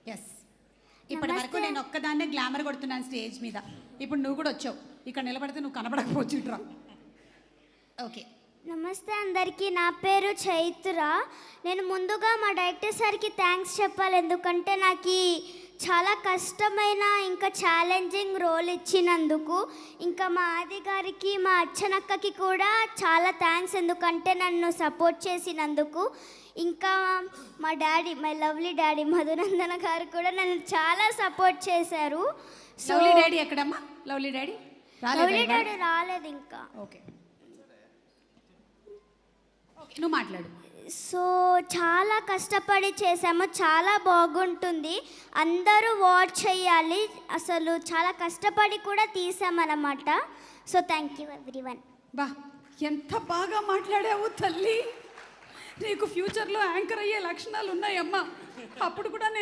Yes, ఇప్పటి వరకు నేను ఒక్కదాన్నే గ్లామర్ కొడుతున్నాను స్టేజ్ మీద. ఇప్పుడు నువ్వు కూడా వచ్చావు, ఇక్కడ నిలబడితే నువ్వు కనపడకపోవచ్చు. ఇట్రా. ఓకే. నమస్తే అందరికీ, నా పేరు చైత్ర. నేను ముందుగా మా డైరెక్టర్ సార్కి థ్యాంక్స్ చెప్పాలి, ఎందుకంటే నాకు చాలా కష్టమైన ఇంకా ఛాలెంజింగ్ రోల్ ఇచ్చినందుకు. ఇంకా మా ఆది గారికి, మా అచ్చనక్కకి కూడా చాలా థ్యాంక్స్, ఎందుకంటే నన్ను సపోర్ట్ చేసినందుకు. ఇంకా మా డాడీ, మై లవ్లీ డాడీ మధునందన గారు కూడా నన్ను చాలా సపోర్ట్ చేశారు. లవ్లీ డాడీ ఎక్కడమ్మా? లవ్లీ డాడీ రాలేదు ఇంకా. ఓకే, నువ్వు మాట్లాడు. సో చాలా కష్టపడి చేసాము, చాలా బాగుంటుంది, అందరూ వాచ్ చేయాలి. అసలు చాలా కష్టపడి కూడా తీసామన్నమాట. So thank you everyone. బా, ఎంత బాగా మాట్లాడావు తల్లి. నీకు ఫ్యూచర్లో యాంకర్ అయ్యే లక్షణాలు ఉన్నాయమ్మా. అప్పుడు కూడా నేను